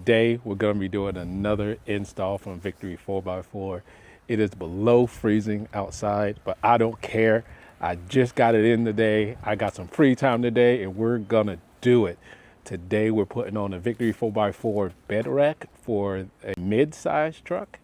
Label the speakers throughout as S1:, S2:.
S1: Today we're going to be doing another install from Victory 4x4. It is below freezing outside, but I don't care. I just got it in today. I got some free time today and we're gonna do it. Today we're putting on a Victory 4x4 bed rack for a mid-size truck.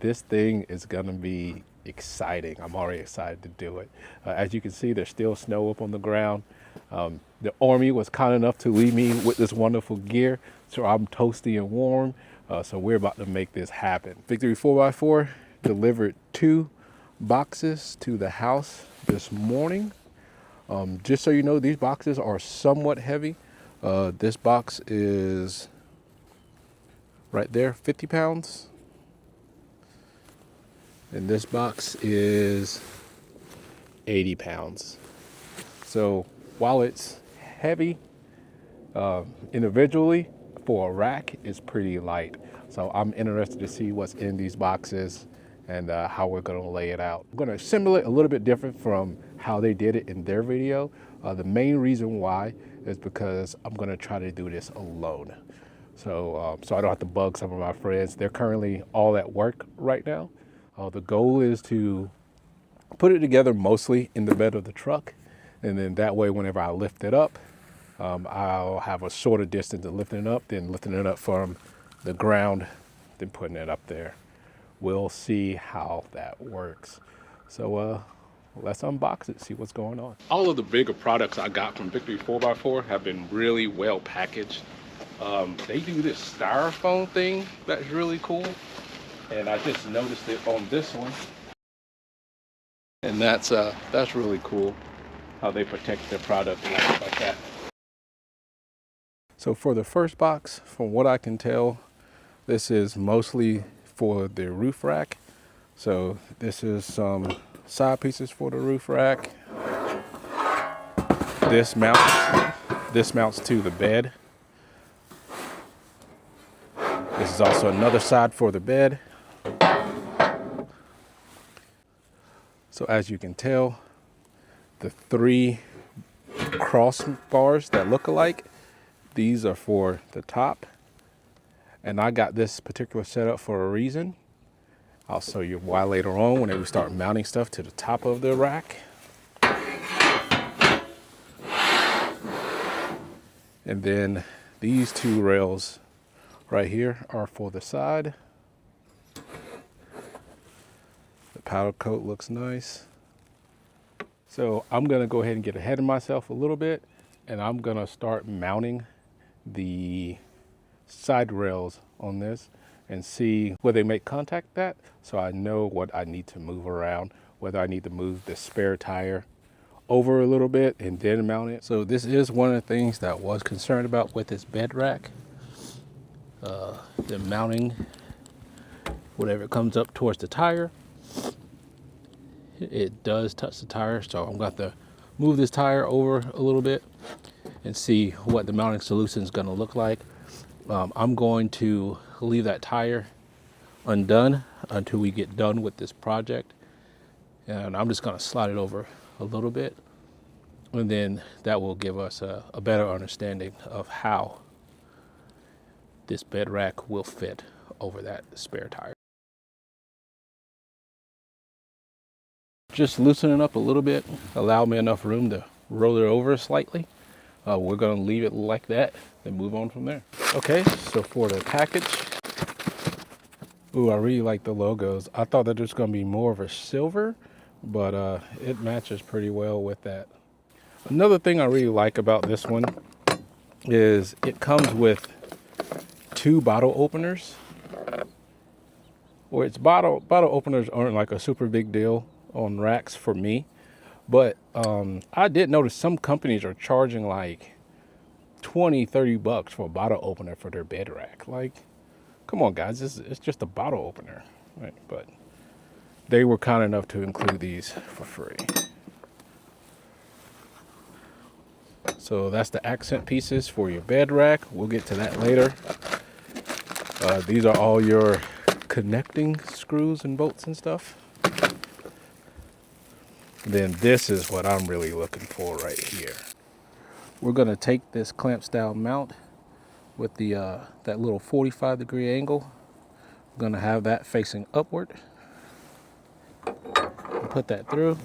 S1: This thing is gonna be exciting. I'm already excited to do it. As you can see, there's still snow up on the ground. The Army was kind enough to leave me with this wonderful gear, so I'm toasty and warm. So we're about to make this happen. Victory 4x4 delivered 2 boxes to the house this morning. Just so you know, these boxes are somewhat heavy. This box is right there, 50 pounds. And this box is 80 pounds. So while it's heavy individually, for a rack, it's pretty light. So I'm interested to see what's in these boxes and how we're gonna lay it out. I'm gonna assemble it a little bit different from how they did it in their video. The main reason why is because I'm gonna try to do this alone. So I don't have to bug some of my friends. They're currently all at work right now. The goal is to put it together mostly in the bed of the truck. And then that way, whenever I lift it up, I'll have a shorter distance of lifting it up, then lifting it up from the ground, then putting it up there. We'll see how that works. So let's unbox it, see what's going on. All of the bigger products I got from Victory 4x4 have been really well packaged. They do this styrofoam thing that's really cool. And I just noticed it on this one. And that's really cool how they protect their product like that. So for the first box, from what I can tell, this is mostly for the roof rack. So this is some side pieces for the roof rack. This mounts to the bed. This is also another side for the bed. So as you can tell, the 3 crossbars that look alike, these are for the top. And I got this particular setup for a reason. I'll show you why later on whenever we start mounting stuff to the top of the rack. And then these 2 rails right here are for the side. The powder coat looks nice. So I'm gonna go ahead and get ahead of myself a little bit, and I'm gonna start mounting the side rails on this and see where they make contact at, so I know what I need to move around, whether I need to move the spare tire over a little bit and then mount it. So this is one of the things that I was concerned about with this bed rack. The mounting, whatever comes up towards the tire, it does touch the tire. So I'm going to move this tire over a little bit and see what the mounting solution is going to look like. I'm going to leave that tire undone until we get done with this project. And I'm just going to slide it over a little bit. And then that will give us a better understanding of how this bed rack will fit over that spare tire. Just loosening up a little bit, allow me enough room to roll it over slightly. We're gonna leave it like that, then move on from there. Okay, so for the package, ooh, I really like the logos. I thought that there's gonna be more of a silver, but it matches pretty well with that. Another thing I really like about this one is it comes with 2 bottle openers. Or its bottle openers aren't like a super big deal on racks for me, but I did notice some companies are charging like 20-30 bucks for a bottle opener for their bed rack. Like, come on guys, it's just a bottle opener, right? But they were kind enough to include these for free. So that's the accent pieces for your bed rack. We'll get to that later. These are all your connecting screws and bolts and stuff. Then this is what I'm really looking for right here. We're gonna take this clamp style mount, with the that little 45-degree angle. I'm gonna have that facing upward. Put that through.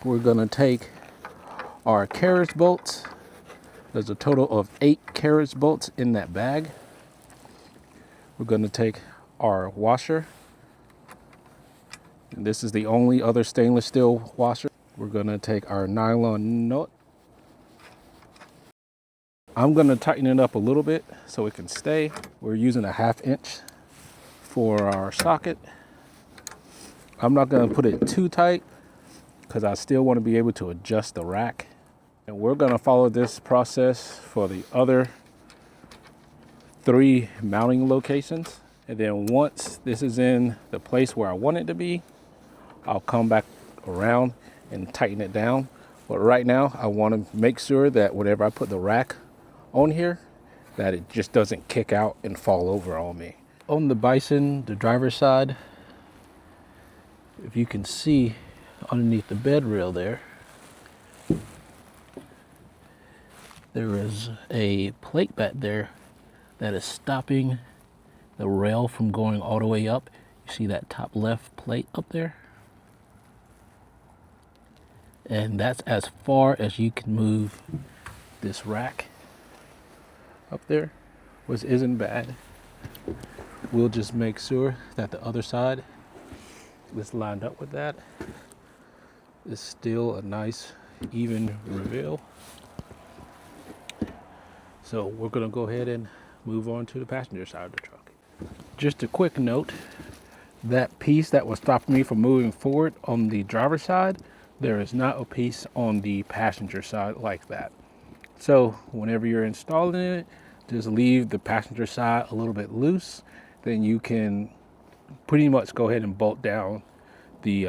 S1: We're gonna take our carriage bolts. There's a total of 8 carriage bolts in that bag. We're gonna take our washer. And this is the only other stainless steel washer. We're gonna take our nylon nut. I'm gonna tighten it up a little bit so it can stay. We're using a 1/2 inch for our socket. I'm not gonna put it too tight because I still want to be able to adjust the rack. And we're gonna follow this process for the other 3 mounting locations. And then once this is in the place where I want it to be, I'll come back around and tighten it down. But right now, I want to make sure that whenever I put the rack on here, that it just doesn't kick out and fall over on me. On the Bison, the driver's side, if you can see underneath the bed rail there, there is a plate back there that is stopping the rail from going all the way up. You see that top left plate up there? And that's as far as you can move this rack up there, which isn't bad. We'll just make sure that the other side is lined up with that. It's still a nice even reveal. So we're gonna go ahead and move on to the passenger side of the truck. Just a quick note, that piece that was stopping me from moving forward on the driver's side, there is not a piece on the passenger side like that. So whenever you're installing it, just leave the passenger side a little bit loose. Then you can pretty much go ahead and bolt down the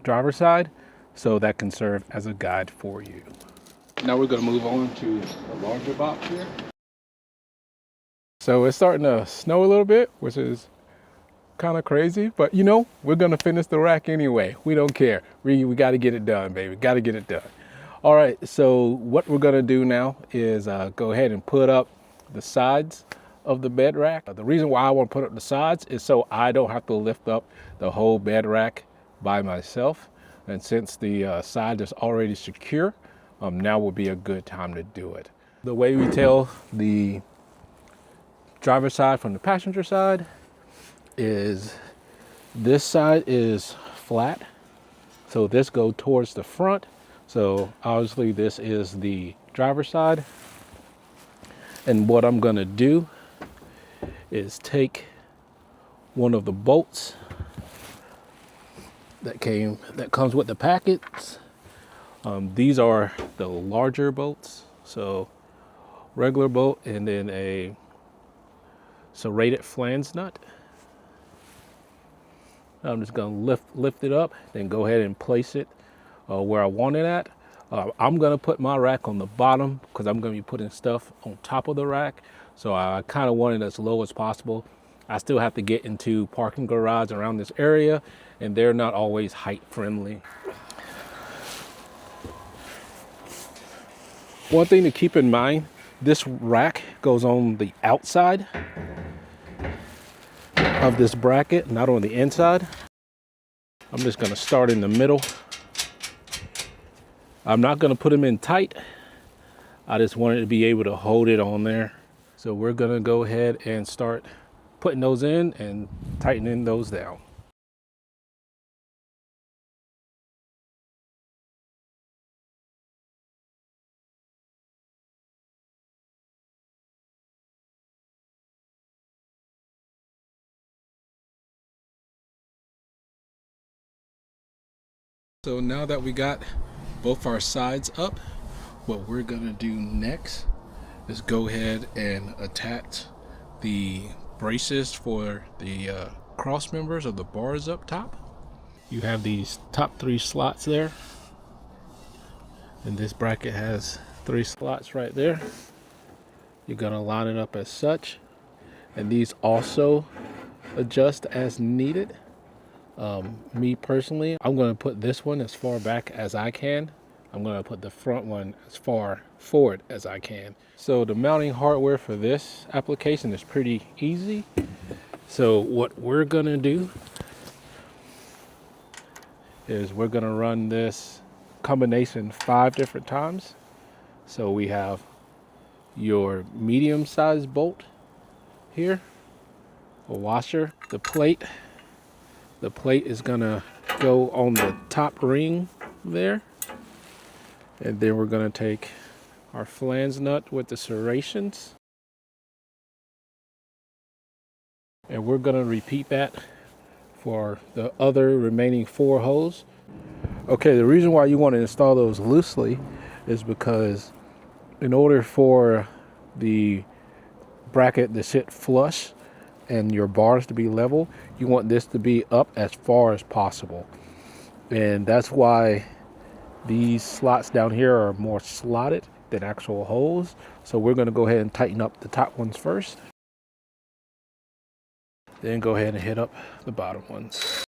S1: driver's side, so that can serve as a guide for you. Now we're going to move on to the larger box here. So it's starting to snow a little bit, which is kind of crazy, but you know, we're going to finish the rack anyway. We don't care. We got to get it done, baby. Got to get it done. All right, so what we're going to do now is go ahead and put up the sides of the bed rack. The reason why I want to put up the sides is so I don't have to lift up the whole bed rack by myself. And since the side is already secure, now would be a good time to do it. The way we tell the driver's side from the passenger side is this side is flat, so this goes towards the front. So obviously this is the driver's side, and what I'm going to do is take one of the bolts that comes with the packets. These are the larger bolts, so regular bolt and then a serrated flange nut. I'm just going to lift it up, then go ahead and place it where I want it at. I'm going to put my rack on the bottom because I'm going to be putting stuff on top of the rack. So I kind of want it as low as possible. I still have to get into parking garage around this area, and they're not always height friendly. One thing to keep in mind, this rack goes on the outside of this bracket, not on the inside. I'm just going to start in the middle. I'm not going to put them in tight. I just wanted to be able to hold it on there. So we're going to go ahead and start putting those in and tightening those down. So now that we got both our sides up, what we're gonna do next is go ahead and attach the braces for the cross members of the bars up top. You have these top 3 slots there, and this bracket has 3 slots right there. You're gonna line it up as such, and these also adjust as needed. Me personally, I'm going to put this one as far back as I can. I'm gonna put the front one as far forward as I can. So the mounting hardware for this application is pretty easy. So what we're gonna do is we're gonna run this combination 5 different times. So we have your medium-sized bolt here, a washer, the plate. The plate is gonna go on the top ring there. And then we're gonna take our flange nut with the serrations. And we're gonna repeat that for the other remaining 4 holes. Okay, the reason why you want to install those loosely is because in order for the bracket to sit flush and your bars to be level, you want this to be up as far as possible. And that's why these slots down here are more slotted than actual holes. So we're going to go ahead and tighten up the top ones first. Then go ahead and hit up the bottom ones.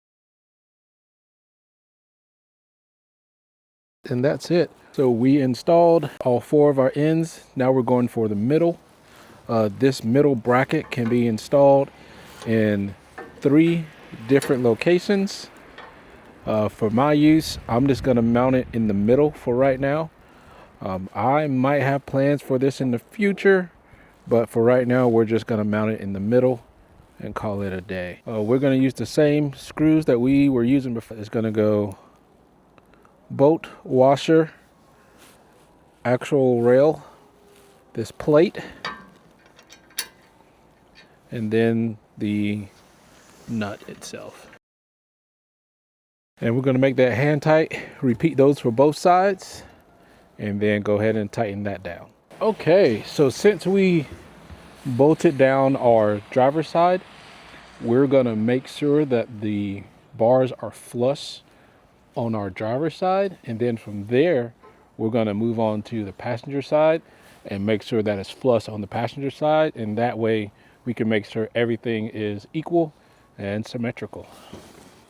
S1: And that's it. So we installed all 4 of our ends. Now we're going for the middle. This middle bracket can be installed in 3 different locations. For my use, I'm just going to mount it in the middle for right now. I might have plans for this in the future, but for right now, we're just going to mount it in the middle and call it a day. We're going to use the same screws that we were using before. It's going to go bolt, washer, actual rail, this plate, and then the nut itself. And we're going to make that hand tight, repeat those for both sides, and then go ahead and tighten that down. Okay, so since we bolted down our driver's side, we're going to make sure that the bars are flush on our driver's side, and then from there we're going to move on to the passenger side and make sure that it's flush on the passenger side, and that way we can make sure everything is equal and symmetrical.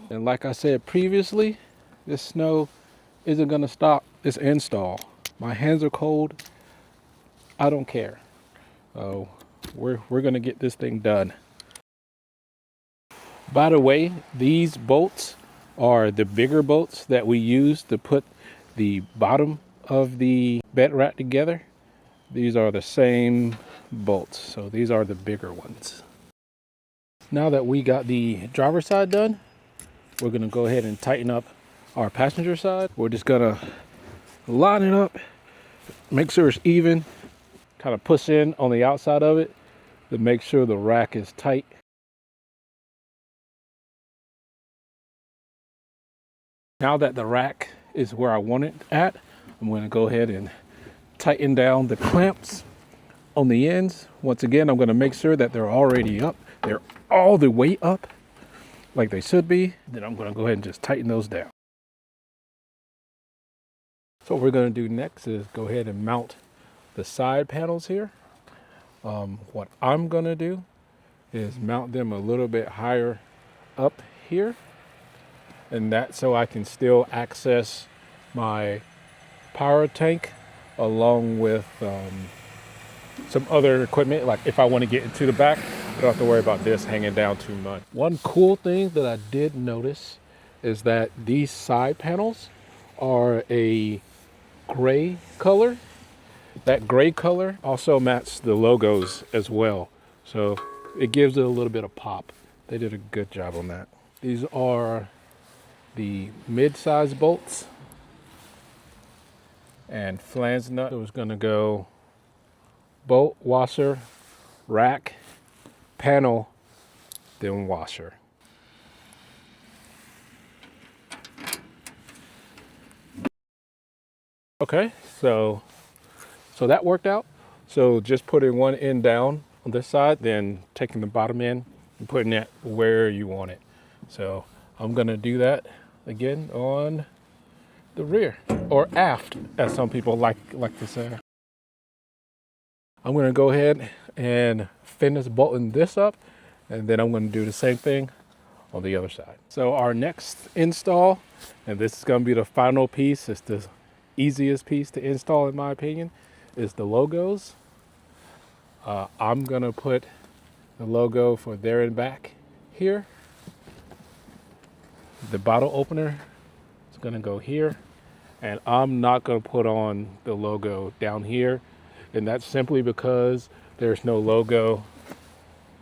S1: And like I said previously, this snow isn't going to stop this install. My hands are cold. I don't care. We're going to get this thing done. By the way, these bolts are the bigger bolts that we use to put the bottom of the bed rack together. These are the same bolts, so these are the bigger ones. Now that we got the driver's side done, we're going to go ahead and tighten up our passenger side. We're just going to line it up, make sure it's even, kind of push in on the outside of it to make sure the rack is tight. Now that the rack is where I want it at, I'm going to go ahead and tighten down the clamps on the ends. Once again, I'm going to make sure that they're already up. They're all the way up like they should be. Then I'm going to go ahead and just tighten those down. So what we're going to do next is go ahead and mount the side panels here. What I'm going to do is mount them a little bit higher up here. And that's so I can still access my power tank along with some other equipment. Like if I want to get into the back, I don't have to worry about this hanging down too much. One cool thing that I did notice is that these side panels are a gray color. That gray color also matches the logos as well. So it gives it a little bit of pop. They did a good job on that. These are the mid-size bolts and flange nut. It was going to go bolt, washer, rack, panel, then washer. Okay, so that worked out. So just putting one end down on this side, then taking the bottom end and putting it where you want it. So I'm going to do that again on the rear, or aft, as some people like to say. I'm going to go ahead and finish bolting this up, and then I'm going to do the same thing on the other side. So our next install, and this is going to be the final piece, is to easiest piece to install in my opinion is the logos. I'm gonna put the logo for there and back here. The bottle opener is gonna go here, and I'm not gonna put on the logo down here, and that's simply because there's no logo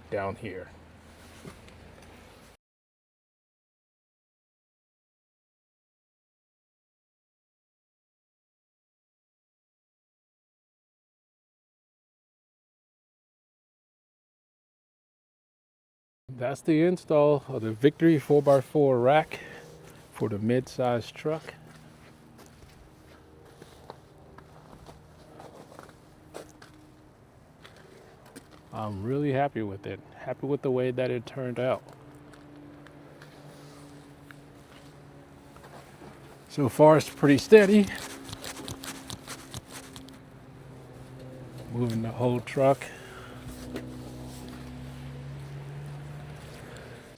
S1: down here. That's the install of the Victory 4x4 rack for the mid-size truck. I'm really happy with it. Happy with the way that it turned out. So far it's pretty steady. Moving the whole truck.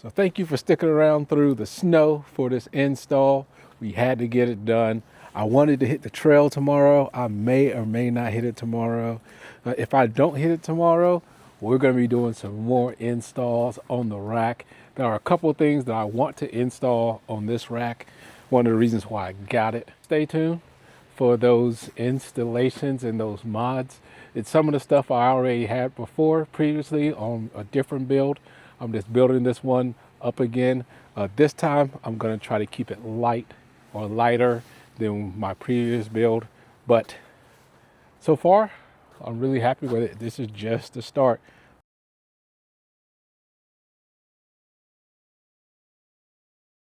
S1: So thank you for sticking around through the snow for this install. We had to get it done. I wanted to hit the trail tomorrow. I may or may not hit it tomorrow. If I don't hit it tomorrow, we're going to be doing some more installs on the rack. There are a couple of things that I want to install on this rack. One of the reasons why I got it. Stay tuned for those installations and those mods. It's some of the stuff I already had previously on a different build. I'm just building this one up again. This time I'm gonna try to keep it light or lighter than my previous build. But so far, I'm really happy with it. This is just the start.